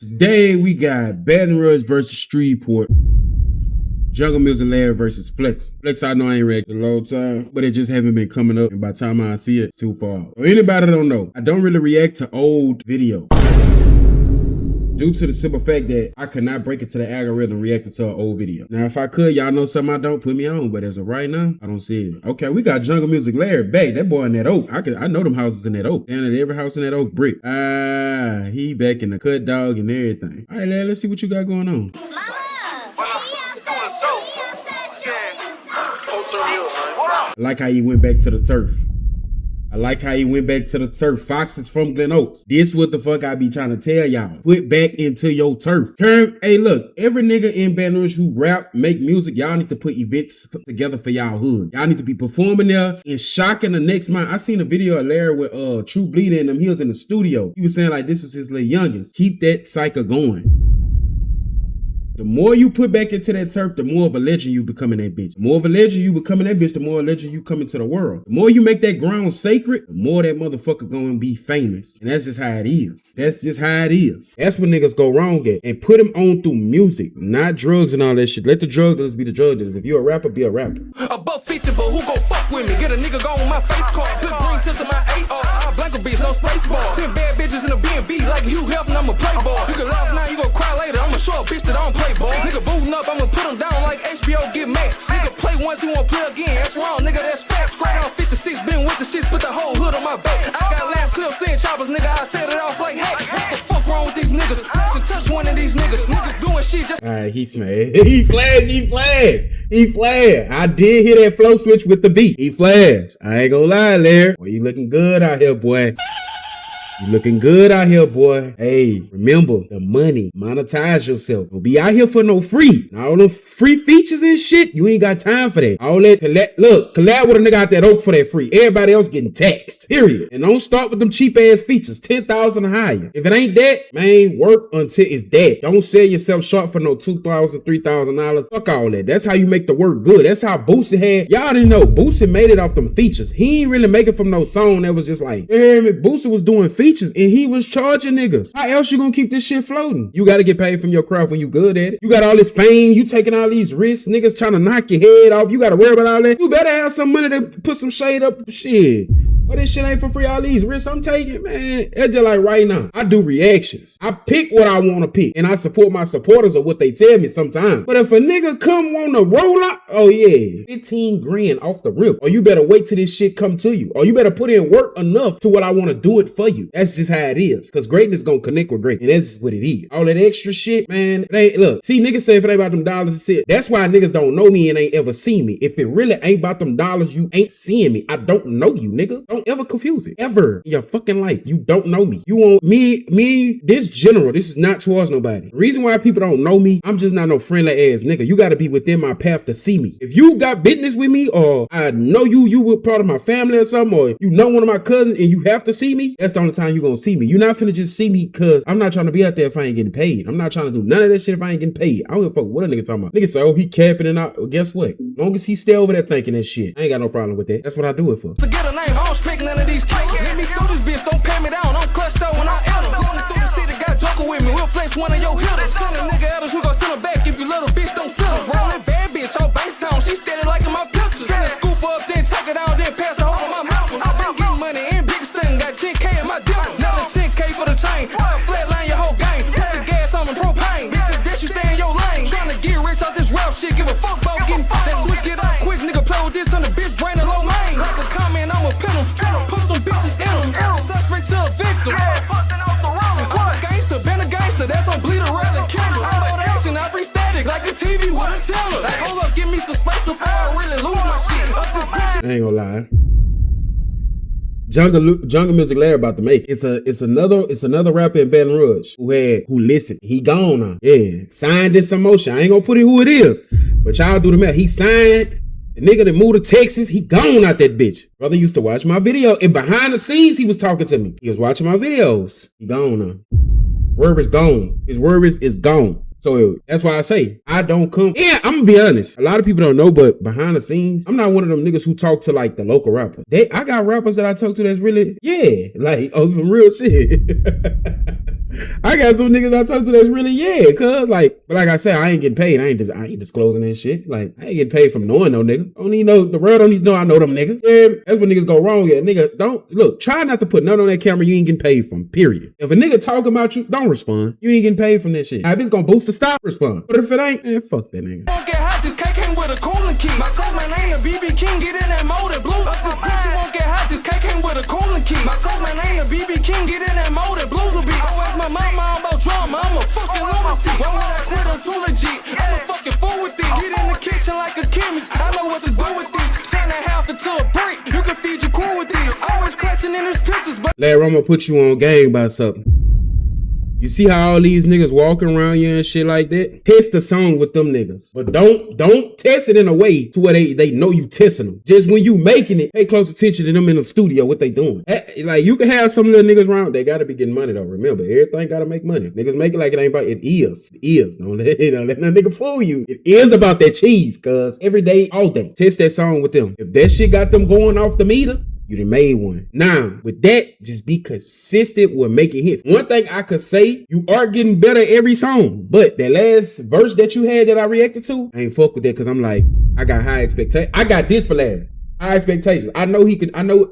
Today we got Baton Rouge versus Shreveport. Jungle Muzik Larry versus Flex. Flex, I know I ain't reacted a long time, but it just haven't been coming up, and by the time I see it, it's too far. For anybody that don't know, I don't really react to old video. Due to the simple fact that I could not break it to the algorithm reacting to an old video. Now, if I could, y'all know something I don't, put me on, but as of right now, I don't see it. Okay, we got Jungle Muzik Larry back. That boy in that oak. I know them houses in that oak. Down at every house in that oak brick. He back in the cut dog and everything. All right, Larry, let's see what you got going on. I like how you went back to the turf. I like how he went back to the turf. Fox is from Glen Oaks. This what the fuck I be trying to tell y'all. Put back into your turf. Hey, look, every nigga in Baton Rouge who rap, make music, y'all need to put events together for y'all hood. Y'all need to be performing there and shocking the next mind. I seen a video of Larry with True Bleeder in them. He was in the studio. He was saying like this was his little youngest. Keep that cycle going. The more you put back into that turf, the more of a legend you becoming that bitch. The more of a legend you becoming that bitch, the more legend you come into the world. The more you make that ground sacred, the more that motherfucker gonna be famous. And that's just how it is. That's just how it is. That's when niggas go wrong at. And put them on through music, not drugs and all that shit. Let the drug dealers be the drug dealers. If you're a rapper, be a rapper. Above 50, but who gon' fuck with me? Get a nigga go on my face card. Put green tips on my 8R. I'll blank a bitch, no space bar. 10 bad bitches in a B&B like Hugh Hefner, I'm a playboy. You can laugh now, you gon' cry later. I'm a short bitch that I don't play ball. Nigga booting up, I'ma put him down like HBO Gmix. Nigga play once, he won't play again. That's wrong, nigga, that's fact. Straight on 56, been with the shits, put the whole hood on my back. I got lamb clip, seeing choppers, nigga, I set it off like, hey, what the fuck wrong with these niggas? I should touch one of these niggas. Niggas doing shit just. Alright, he smashed. He flashed. I did hear that flow switch with the beat. He flashed. I ain't gonna lie, Larry. Boy, you looking good out here, boy. You looking good out here, boy. Hey, remember the money. Monetize yourself. Don't be out here for no free. Now, all them free features and shit, you ain't got time for that. All that collab with a nigga out that oak for that free. Everybody else getting taxed. Period. And don't start with them cheap ass features. 10,000 or higher. If it ain't that, man, work until it's that. Don't sell yourself short for no $2,000, $3,000. Fuck all that. That's how you make the work good. That's how Boosie had. Y'all didn't know. Boosie made it off them features. He ain't really make it from no song that was just like, hey, Boosie was doing features. And he was charging niggas. How else you gonna keep this shit floating? You gotta get paid from your craft when you good at it. You got all this fame, you taking all these risks, niggas trying to knock your head off. You gotta worry about all that. You better have some money to put some shade up. Shit. But this shit ain't for free. All these risks I'm taking, man. It's just like right now. I do reactions. I pick what I want to pick. And I support my supporters or what they tell me sometimes. But if a nigga come on the roll up, oh yeah, 15 grand off the rip. Or you better wait till this shit come to you. Or you better put in work enough to what I want to do it for you. That's just how it is. Because greatness gonna connect with greatness. And that's just what it is. All that extra shit, man. It ain't, look, see, niggas say if it ain't about them dollars, it's it. That's why niggas don't know me and ain't ever seen me. If it really ain't about them dollars, you ain't seeing me. I don't know you, nigga. Don't ever confuse it. Ever in your fucking life. You don't know me. You want me, this general. This is not towards nobody. The reason why people don't know me, I'm just not no friendly ass nigga. You gotta be within my path to see me. If you got business with me, or I know you were part of my family or something, or you know one of my cousins and you have to see me, that's the only time you gonna see me. You're not finna just see me because I'm not trying to be out there if I ain't getting paid. I'm not trying to do none of that shit if I ain't getting paid. I don't give a fuck what a nigga talking about. Nigga say, oh, he capping and out. Well, guess what? Long as he stay over there thinking that shit, I ain't got no problem with that. That's what I do it for. To get a name, I don't speak none of these kids. Let me through this bitch, don't pay me down. I'm clutched up when I enter. Flowing through the city, got joker with me. We'll flex one of your hitters. Send a nigga at us, we gon' send him back if you little bitch don't send him. Rollin' bad bitch, your bass sound, she steady like in my pictures. Finna scoop up, then take it out, then pass the hole on my mouth. I been getting money in big sting, got 10K in my dealer. Another 10K for the chain. I'll flatline your whole game. Push the gas on the propane. Bitches, bitch, you stay in your lane. Tryna get rich off this rap shit, give a fuck about getting fucked. That switch get out quick, nigga play with this, turn the bitch brain to low main. Like a comment, I'ma pin him. Tryna put them bitches in him. Turn the suspect to a victim. I'm a gangster, been a gangster, that's on Bleeder, Rail, and Kindle. I'm on action, I be static like a TV with a teller. Like, hold up, give me some space before I really lose my shit. Up this bitch. I ain't gonna lie. Jungle Muzik Larry about to make. It's another rapper in Baton Rouge who listened. He gone now. Yeah. Signed in some motion. I ain't gonna put it who it is. But y'all do the math. He signed. The nigga that moved to Texas, he gone out that bitch. Brother used to watch my video. And behind the scenes, he was talking to me. He was watching my videos. He gone now. Word is gone. His word is gone. So that's why I say, I don't come. Yeah, I'm gonna be honest. A lot of people don't know, but behind the scenes, I'm not one of them niggas who talk to like the local rapper. I got rappers that I talk to that's really, yeah, like on some real shit. I got some niggas I talk to that's really, cuz like, but like I said, I ain't getting paid. I ain't disclosing that shit. Like, I ain't getting paid from knowing no nigga. Don't need know, the world don't need to know I know them niggas. Yeah, that's when niggas go wrong at. Nigga, don't, look, try not to put nothing on that camera you ain't getting paid from, period. If a nigga talking about you, don't respond. You ain't getting paid from that shit. Now, if it's gonna boost the stop, respond. But if it ain't, man, fuck that nigga. Won't get hot, this cake came with a cooling key. My toes, man, ain't a BB King, get in that molded blue. Up this bitch, it won't get hot, this cake came with a cooling key. My toes, man, ain't a BB King, get in that molded blues will be. Don't ask my mama about drama, I'm a fucking lunatic. Why would I quit? I'm too legit. I'm a fucking fool with this. Get in the kitchen like a chemist. I know what to do with this. Turn that half into a brick. You can feed your crew with this. Always clutching in his pictures, but Larry, I'm gonna put you on game about something. You see how all these niggas walking around you and shit like that? Test the song with them niggas. But don't test it in a way to where they know you testing them. Just when you making it, pay close attention to them in the studio, what they doing. Like, you can have some little niggas around, they gotta be getting money though. Remember, everything gotta make money. Niggas make it like it ain't about it is. It is. Don't let no nigga fool you. It is about that cheese, cuz every day, all day. Test that song with them. If that shit got them going off the meter, you done made one. Now, with that, just be consistent with making hits. One thing I could say, you are getting better every song. But that last verse that you had that I reacted to, I ain't fuck with that because I'm like, I got high expectations. I got this for Larry. High expectations. I know he could, I know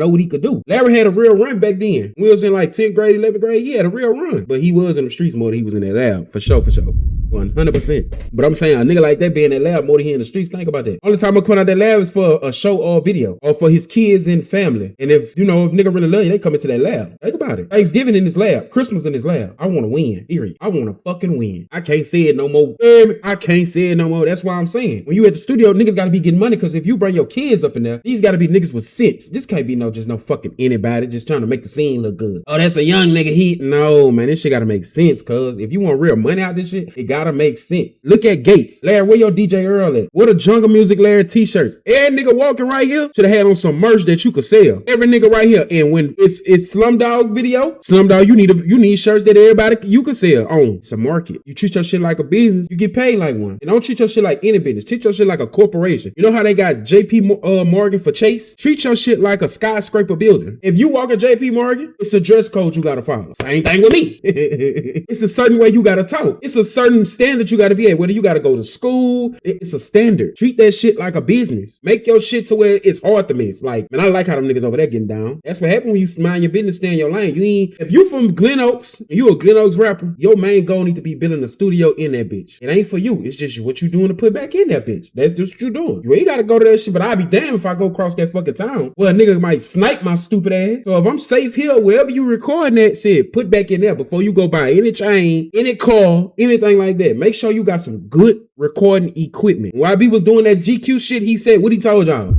what he could do. Larry had a real run back then. We was in like 10th grade, 11th grade. He had a real run. But he was in the streets more than he was in that lab. For sure. 100%. But I'm saying a nigga like that be in that lab more than he in the streets. Think about that. Only time I come out that lab is for a show or a video or for his kids and family. And if nigga really love you, they come into that lab. Think about it. Thanksgiving in this lab. Christmas in this lab. I want to win. Period. I want to fucking win. I can't say it no more. I can't say it no more. That's why I'm saying when you at the studio, niggas got to be getting money because if you bring your kids up in there, these got to be niggas with sense. This can't be no fucking anybody just trying to make the scene look good. Oh, that's a young nigga. No, man. This shit got to make sense cuz if you want real money out this shit, it got to make sense. Look at Gates. Larry, where your DJ Earl at? What a Jungle Muzik Larry t-shirts. Every nigga walking right here should have had on some merch that you could sell. Every nigga right here. And when it's Slumdog video, Slumdog, you need shirts that everybody you could sell on. It's a market. You treat your shit like a business, you get paid like one. And don't treat your shit like any business. Treat your shit like a corporation. You know how they got JP Morgan for Chase? Treat your shit like a skyscraper building. If you walk at JP Morgan, it's a dress code you gotta follow. Same thing with me. It's a certain way you gotta talk. It's a certain standard you gotta be at. Whether you gotta go to school, it's a standard. Treat that shit like a business. Make your shit to where it's hard to miss. Like, man, I like how them niggas over there getting down. That's what happens when you mind your business, stay in your lane. If you from Glen Oaks, and you a Glen Oaks rapper, your main goal need to be building a studio in that bitch. It ain't for you. It's just what you doing to put back in that bitch. That's just what you doing. You ain't gotta go to that shit, but I'll be damned if I go across that fucking town. Well, a nigga might snipe my stupid ass. So if I'm safe here, wherever you recording that shit, put back in there before you go buy any chain, any car, anything like that. Make sure you got some good recording equipment. While B was doing that GQ shit, he said, what he told y'all?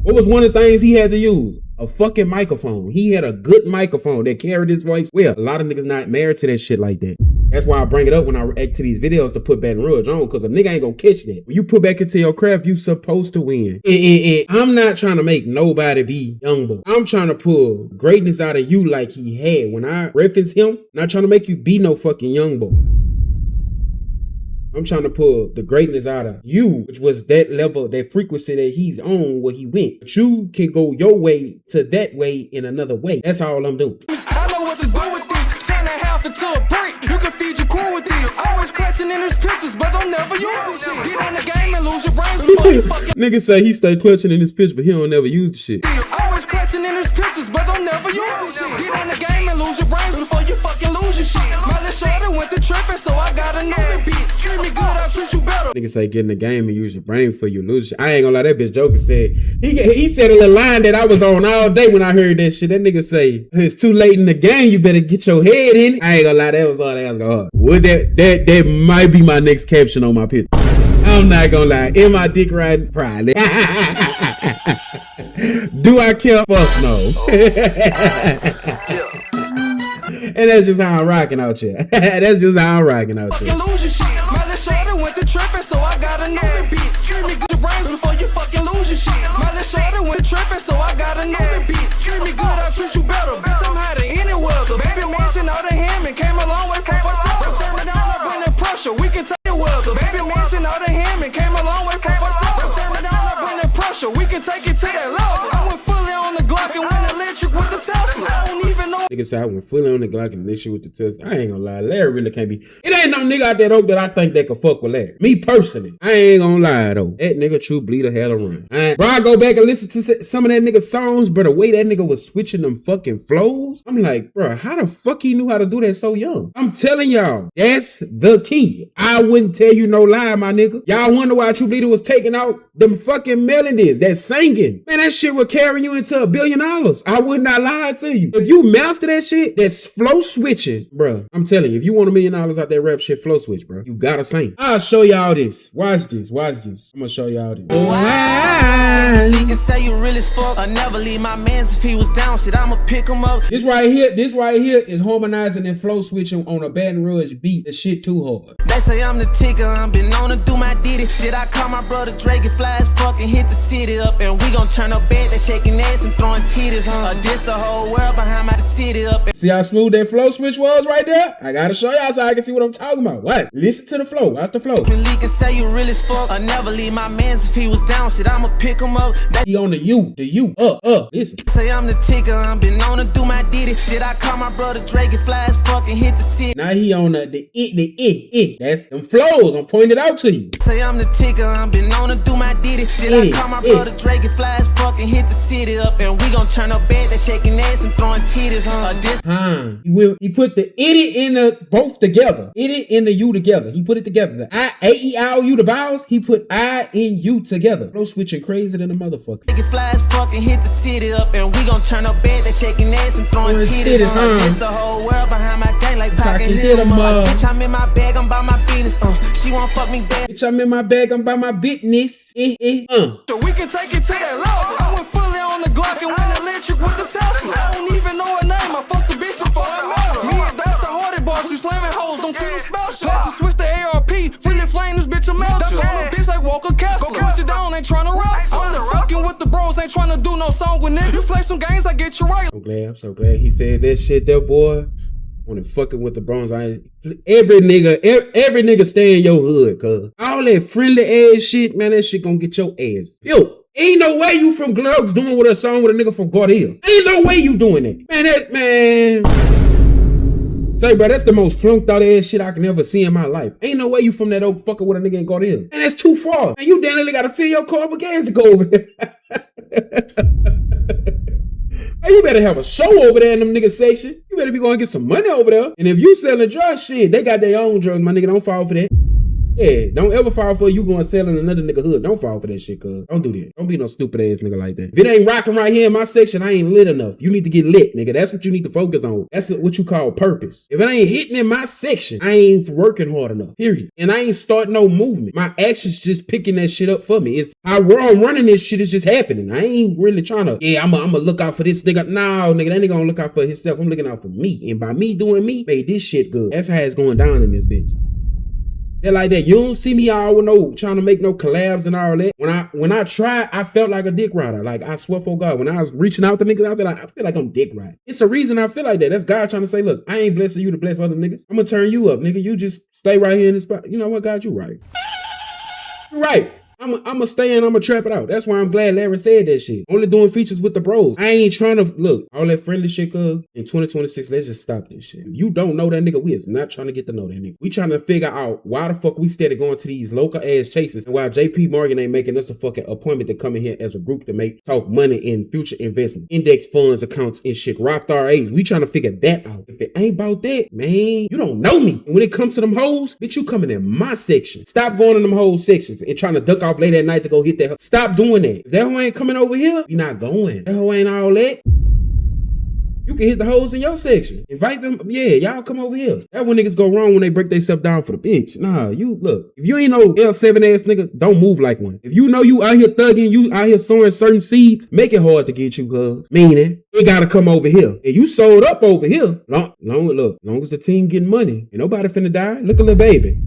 What was one of the things he had to use? A fucking microphone. He had a good microphone that carried his voice well. A lot of niggas not married to that shit like that. That's why I bring it up when I react to these videos to put Baton Rouge on, because a nigga ain't gonna catch that. When you put back into your craft, you supposed to win. And I'm not trying to make nobody be young boy. I'm trying to pull greatness out of you like he had. When I reference him, not trying to make you be no fucking young boy. I'm trying to pull the greatness out of you, which was that level, that frequency that he's on where he went. But you can go your way to that way in another way. That's all I'm doing. I know what to do with this. Turn that half into a brick. You can feed your crew with this. Always clutching in his pictures, but don't never use the shit. Get on the game and lose your brains before you fucking. Nigga say he stay clutching in his pitch, but he don't never use the shit. Always clutching in his pictures, but don't never use the shit. Get on the game and lose your brains before you fucking lose your shit. My little shorty went to tripping, so I gotta know the beats. Treat me good, I'll treat you better. Nigga say get in the game and use your brain before you lose your shit. I ain't gonna lie, that bitch Joker said, he said a little line that I was on all day when I heard that shit. That nigga say, it's too late in the game, you better get your head in it. I ain't gonna lie, that was all that was going on. Would that might be my next caption on my picture. I'm not gonna lie. Am I dick riding? Probably. Do I care? Fuck no. And that's just how I'm rocking out here. That's just how I'm rocking out here. Lose your shit. My little shorty went to tripping, so I gotta know the beats. Treat me good, your brains before you fucking lose your shit. My little shorty went to tripping, so I gotta know the beats. Treat me good, I'll treat you better. Bitch, I'm hot in any weather. Baby mansion out of him and came a long way from Pascal. Turn me down, I bring the pressure. We can take it weather. Baby mansion out of him and came a long way from Pascal. Turn me down, I bring the pressure. We can take it to that level. I went fully on the Glock and went electric with the Tesla. I don't even know. Nigga said I went fully on the Glock and this shit with the test. I ain't gonna lie, Larry really can't be. It ain't no nigga out that oak that I think that could fuck with Larry. Me personally, I ain't gonna lie though. That nigga true bleeder had a run. Bro, I go back and listen to some of that nigga songs, but the way that nigga was switching them fucking flows, I'm like, bro, how the fuck he knew how to do that so young? I'm telling y'all, that's the key. I wouldn't tell you no lie, my nigga. Y'all wonder why True Bleeder was taking out them fucking melodies, that singing. Man, that shit would carry you into $1 billion. I would not lie to you. If you master that shit, that's flow switching, bro. I'm telling you, if you want $1 million out that rap shit, flow switch, bro. You gotta sing. I'll show y'all this. Watch this. Watch this. I'm gonna show y'all this. He can say you real as fuck. I never leave my mans if he was down. Shit, I'ma pick him up. This right here is harmonizing and flow switching on a Baton Rouge beat. The shit too hard. They say I'm the ticker. I'm been known to do my ditty. Shit, I call my brother Drake and flies fucking hit the city up. And we gon' turn up bed. They shaking ass and throwing titties, huh? This the whole world behind my city up. See how smooth that flow switch was right there? I gotta show y'all so I can see what I'm talking about. What? Listen to the flow. Watch the flow. He can say you real as fuck. I never leave my mans if he was down. Shit, I'ma pick him up. He on the U. Listen. Say I'm the ticker. I'm been known to do my ditty. Shit, I call my brother Drake and flies fucking hit the city. Now he on the That's them flows. I'm pointing it out to you. Say I'm the ticker. I'm been known to do my ditty. Shit, I call my brother Drake and flies fucking hit the city up. And we gon' turn up bed. They shaking ass and throwing titties, huh? He put the itty in the both together. Itty and the U together. He put it together. The A-E-I-O-U, the vowels. He put I and U together. Flow switching crazy than a motherfucker. Drake and flies fucking hit the city up. And we gon' turn up bed. They shaking ass and throwing titties, huh? It's the whole world behind my gang like pocket hit 'em up. Bitch, I'm in my bag. I'm by my business. She won't fuck me back. Bitch, I'm in my bag. I'm by my business. So we can take it to that level. I went fully on the Glock and went electric with the Tesla. I don't even know her name. I fucked the bitch before I met her. Me and that's the hardy boss. She slamming hoes. Don't treat them special. Let's just switch the ARP. Freely flame this bitch a melcher. On a bitch like Walker Kessler. Go put you down. Ain't trying to wrestle. I'm the fucking with the bros. Ain't trying to do no song with niggas. You play some games. I get you right. I'm so glad he said that shit there, boy. On the fucking with the bronze. Every nigga stay in your hood, cuz. All that friendly ass shit, man, that shit gonna get your ass. Yo, ain't no way you from Glen Oaks doing with a song with a nigga from Gardea. Ain't no way you doing that. Man, say, bro, that's the most flunked out ass shit I can ever see in my life. Ain't no way you from that old fucker with a nigga in Gardea. And that's too far. And you damn nearly gotta fill your car with gas to go over there. Hey, you better have a show over there in them niggas section. You better be going to get some money over there. And if you selling drugs, shit, they got their own drugs, my nigga. Don't fall for that. Yeah, don't ever fall for you going selling another nigga hood. Don't fall for that shit, cuz. Don't do that. Don't be no stupid ass nigga like that. If it ain't rocking right here in my section, I ain't lit enough. You need to get lit, nigga. That's what you need to focus on. That's what you call purpose. If it ain't hitting in my section, I ain't working hard enough, period. And I ain't starting no movement. My actions just picking that shit up for me. It's how I'm running this shit is just happening. I ain't really trying to, I'm gonna look out for this nigga. No, nigga, that nigga gonna look out for himself. I'm looking out for me. And by me doing me, made this shit good. That's how it's going down in this bitch. They're like that. You don't see me all with trying to make no collabs and all that. When I tried, I felt like a dick rider. Like, I swear for God, when I was reaching out to niggas, I feel like I'm dick riding. It's a reason I feel like that. That's God trying to say, look, I ain't blessing you to bless other niggas. I'm gonna turn you up, nigga. You just stay right here in this spot. You know what, God, you right. You right. I'm gonna stay and I'm gonna trap it out. That's why I'm glad Larry said that shit. Only doing features with the bros. I ain't trying to look all that friendly shit, cuz. In 2026, let's just stop this shit. If you don't know that nigga, we is not trying to get to know that nigga. We trying to figure out why the fuck we steady going to these local ass chases and why JP Morgan ain't making us a fucking appointment to come in here as a group to talk money in future investment, index funds, accounts and shit, Roth IRAs. We trying to figure that out. If it ain't about that, man, you don't know me. And when it comes to them hoes, bitch, you coming in my section. Stop going in them whole sections and trying to duck off late at night to go hit that hoe. Stop doing that. If that hoe ain't coming over here, you not going. That hoe ain't all that. You can hit the hoes in your section. Invite them. Yeah, y'all come over here. That's when niggas go wrong when they break themselves down for the bitch. Nah, you look. If you ain't no L7 ass nigga, don't move like one. If you know you out here thugging, you out here sowing certain seeds, make it hard to get you, cuz. Meaning, it gotta come over here. And you sold up over here. Long as the team getting money, ain't nobody finna die. Look at little baby.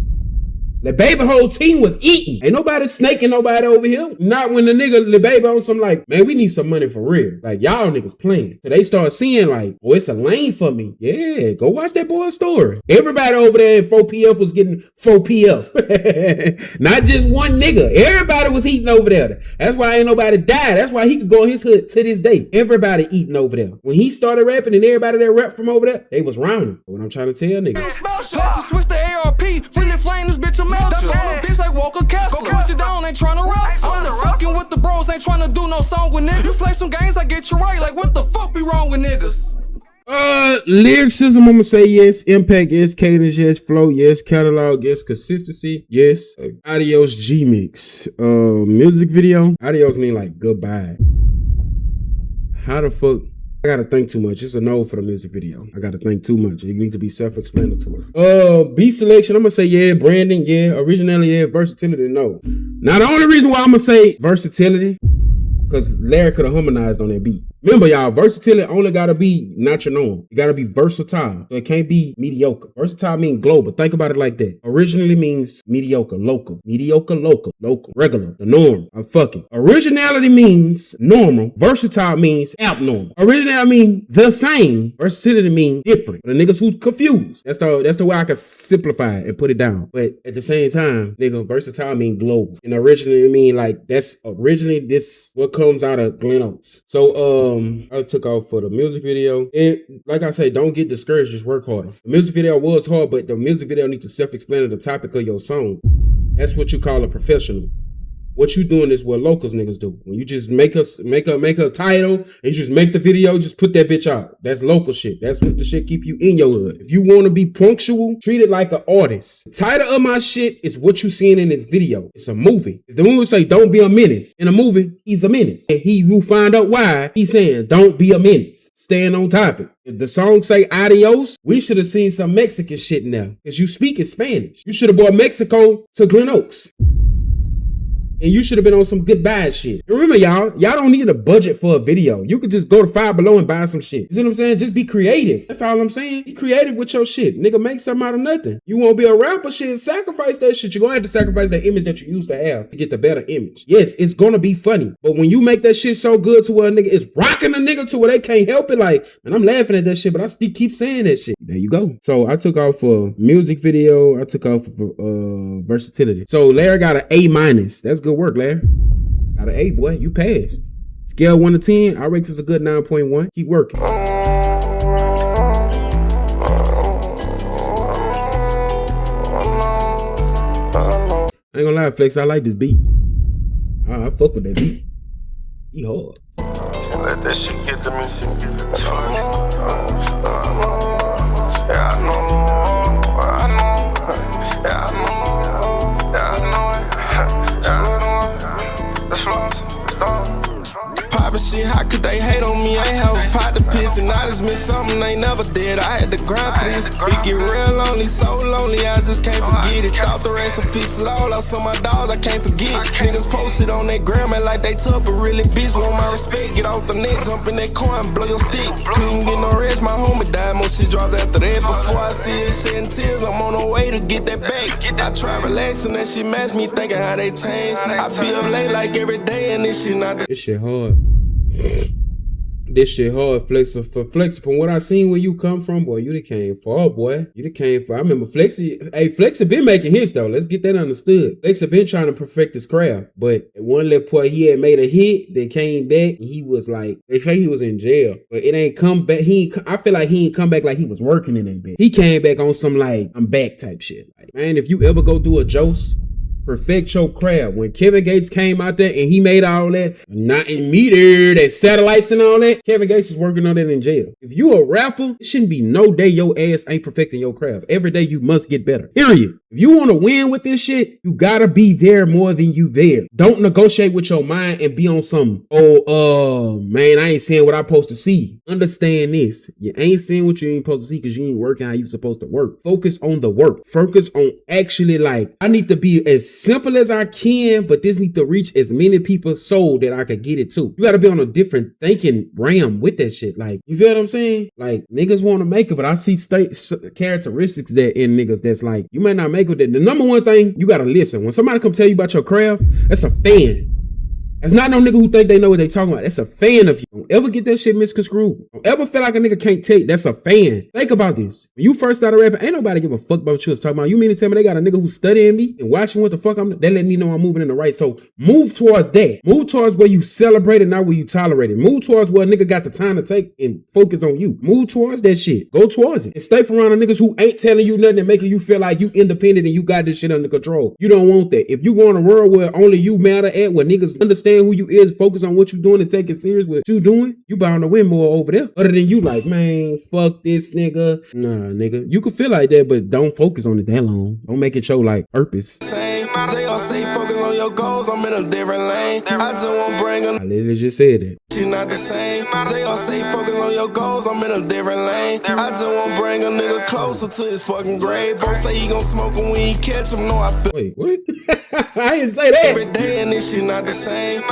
The baby whole team was eating. Ain't nobody snaking nobody over here. Not when the nigga, the baby on some like, man, we need some money for real. Like, y'all niggas playing. So they start seeing like, oh, it's a lane for me. Yeah, go watch that boy's story. Everybody over there in 4PF was getting 4PF. Not just one nigga. Everybody was eating over there. That's why ain't nobody died. That's why he could go in his hood to this day. Everybody eating over there. When he started rapping and everybody that rap from over there, they was rounding. What I'm trying to tell niggas. Let's just switch the ARP. Freely flame this bitch a melt. That's on a bitch like Walker Kessler. Go put you down, ain't tryna wrestle. I'm the fucking with the bros, ain't tryna do no song with niggas. You play some games, I get you right. Like what the fuck be wrong with niggas? Lyricism, I'm gonna say yes. Impact, yes. Cadence, yes. Flow, yes. Catalog, yes. Consistency, yes. Adios Gmix. Music video. Adios mean like goodbye. How the fuck? I gotta think too much. It's a no for the music video. I gotta think too much. It needs to be self-explanatory. Beat selection, I'm gonna say yeah. Branding, yeah. Originality, yeah. Versatility, no. Now the only reason why I'm gonna say versatility, because Larry could have harmonized on that beat. Remember, y'all, versatility only gotta be not your norm. You gotta be versatile. So it can't be mediocre. Versatile means global. Think about it like that. Originally means mediocre, local. Mediocre, local. Local. Regular. The norm. I'm fucking. Originality means normal. Versatile means abnormal. Originality means the same. Versatility means different. For the niggas who confused. That's the way I can simplify it and put it down. But at the same time, nigga, versatile mean global. And originally mean like that's originally this what comes out of Glen Oaks. So I took off for the music video. And like I say, don't get discouraged, just work harder. The music video was hard, but the music video needs to self-explain the topic of your song. That's what you call a professional. What you doing is what locals niggas do. When you just make a title and you just make the video, just put that bitch out. That's local shit. That's what the shit keep you in your hood. If you want to be punctual, treat it like an artist. The title of my shit is what you seeing in this video. It's a movie. If the movie say don't be a menace, in a movie, he's a menace. And he will find out why he's saying don't be a menace. Staying on topic. If the song say adios, we should have seen some Mexican shit in there. Because you speak in Spanish. You should have brought Mexico to Glen Oaks. And you should have been on some goodbye shit. And remember, y'all don't need a budget for a video. You could just go to Five Below and buy some shit. You see what I'm saying? Just be creative. That's all I'm saying. Be creative with your shit. Nigga, make something out of nothing. You want to be a rapper, shit, sacrifice that shit. You're going to have to sacrifice that image that you used to have to get the better image. Yes, it's going to be funny. But when you make that shit so good to where a nigga is rocking a nigga to where they can't help it, like, man, I'm laughing at that shit, but I still keep saying that shit. There you go. So I took off for music video. I took off for versatility. So Larry got an A-. That's good work, Larry. Got an A, boy. You passed. Scale 1 to 10, I rate this a good 9.1. Keep working. I ain't gonna lie, Flex, I like this beat. I fuck with that beat. He hard. Let that shit get to me. It's fine. Yeah, I know. Shit, how could they hate on me? I ain't have a pot to piss and I just missed something they never did. I had to grind for this. It get real lonely, so lonely, I just can't forget it. Thought the rest would fix it all. Lost on my dogs, I can't forget. Niggas posted on that gram and like they tough, but really bitch want my respect. Get off the net, jump in that coin, blow your stick. Couldn't get no rest, my homie died. More shit dropped after that. Before I see it shedding tears, I'm on the way to get that back. I try relaxing, that shit match me thinking how they changed. I be up late like every day and this shit not. This shit hard. This shit hard, Flexer. For Flexer, from what I seen where you come from, boy, you done came far, boy. You done came far. I remember Flexer. Hey, Flexer been making hits though. Let's get that understood. Flexer been trying to perfect his craft, but at one little point he had made a hit, then came back, and he was like, they say he was in jail, but it ain't come back. I feel like he ain't come back like he was working in that bed. He came back on some like I'm back type shit. Like, man, if you ever go through a Jose, perfect your craft. When Kevin Gates came out there and he made all that, not in meter, that satellites and all that, Kevin Gates was working on that in jail. If you a rapper, it shouldn't be no day your ass ain't perfecting your craft. Every day you must get better. Period. If you want to win with this shit, you gotta be there more than you there. Don't negotiate with your mind and be on some, man, I ain't seeing what I'm supposed to see. Understand this. You ain't seeing what you ain't supposed to see because you ain't working how you supposed to work. Focus on the work. Focus on actually like, I need to be as simple as I can, but this need to reach as many people's soul that I could get it to. You gotta be on a different thinking realm with that shit. Like, you feel what I'm saying? Like, niggas want to make it, but I see characteristics that in niggas that's like, you may not make it. The number one thing, you gotta listen. When somebody come tell you about your craft, that's a fan. That's not no nigga who think they know what they talking about. That's a fan of you. Don't ever get that shit misconstrued. Don't ever feel like a nigga can't take. That's a fan. Think about this. When you first started rapping, ain't nobody give a fuck about what you was talking about. You mean to tell me they got a nigga who's studying me and watching what the fuck I'm, they let me know I'm moving in the right. So move towards that. Move towards where you celebrate it, not where you tolerate it. Move towards where a nigga got the time to take and focus on you. Move towards that shit. Go towards it. And stay from around the niggas who ain't telling you nothing and making you feel like you independent and you got this shit under control. You don't want that. If you want a world where only you matter at, where niggas understand who you is, focus on what you doing and take it serious what you doing, you bound to win more over there. Other than you like, man, fuck this nigga. Nah, nigga. You can feel like that, but don't focus on it that long. Don't make it show like purpose. Say focus on your goals, I'm in a different lane. I just won't bring a I literally just said that. She not the same. Say focus on your goals, I'm in a different lane. I just won't bring a nigga closer to his fucking grave. Bro say he gon' smoke him when he catch him. No, I feel. Wait, what? I didn't say that. Every day and this shit not the same.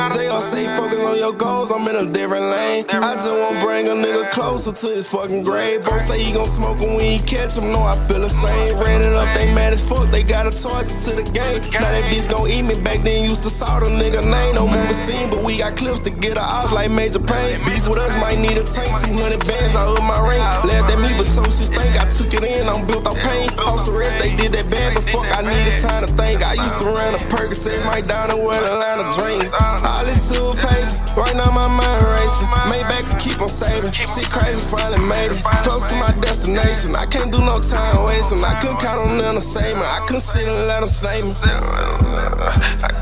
Say focus on your goals, I'm in a different lane. I just won't bring a nigga closer to his fucking grave. Bro say he gon' smoke him when he catch him. No, I feel the same. Ran it up, they mad as fuck. They got a target to the game. Now that bitch gon' eat me. Back then used to saw the nigga name. No movie scene, but we got clips to get her off like Major Pain. Beef with us might need a tank. 200 bands out of my ring. Laughed at me, but told she stink. I took it in, I'm built on pain. House arrest, they did that bad, but fuck, I needed time to think. I used to run a Percocet, right down the well, a line of dream. All this 2 pages, right now my mind racing. Maybach can keep on saving. Shit crazy, finally made it. Close to my destination. I can't do no time wasting. I couldn't count on none to save me. I couldn't sit and let them slay me. I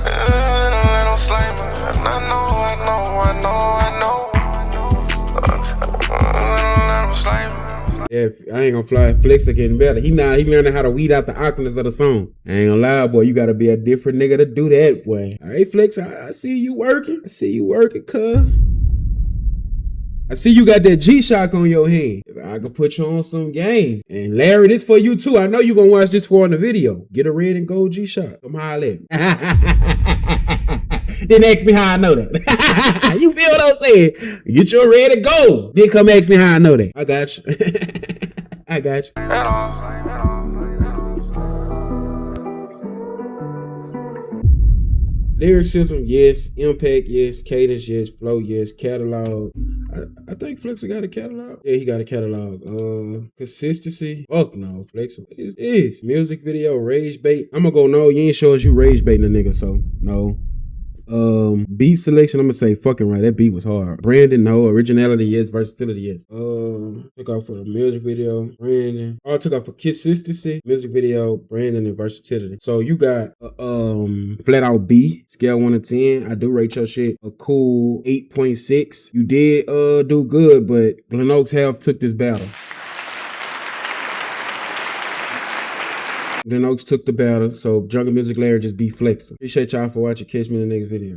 couldn't let them slay me. And I know. Yeah, I ain't gonna fly. Flex are getting better. He learning how to weed out the octaves of the song. I ain't gonna lie, boy. You gotta be a different nigga to do that, boy. All right, Flex. I see you working. Cuz. I see you got that G-Shock on your hand. I can put you on some game. And Larry, this for you too. I know you gonna watch this for in the video. Get a red and gold G-Shock. Come holler at me. Then ask me how I know that. You feel what I'm saying? Get your red and gold. Then come ask me how I know that. I got you. I got you. Lyricism, yes. Impact, yes. Cadence, yes. Flow, yes. Catalog. I think Flex got a catalog. Yeah, he got a catalog. Consistency. Fuck no, Flex. What is this? Music video, rage bait. I'm gonna go no. You ain't sure as you rage baiting a nigga, so no. Beat selection, I'm gonna say fucking right. That beat was hard. Brandon, no. Originality, yes. Versatility, yes. Took off for the music video, Brandon. I took off for consistency, music video, Brandon, and versatility. So you got flat out B, scale 1 to 10. I do rate your shit a cool 8.6. You did do good, but Glen Oaks half took this battle. Glen Oaks took the battle, so Jungle Muzik Larry just be flexing. Appreciate y'all for watching. Catch me in the next video.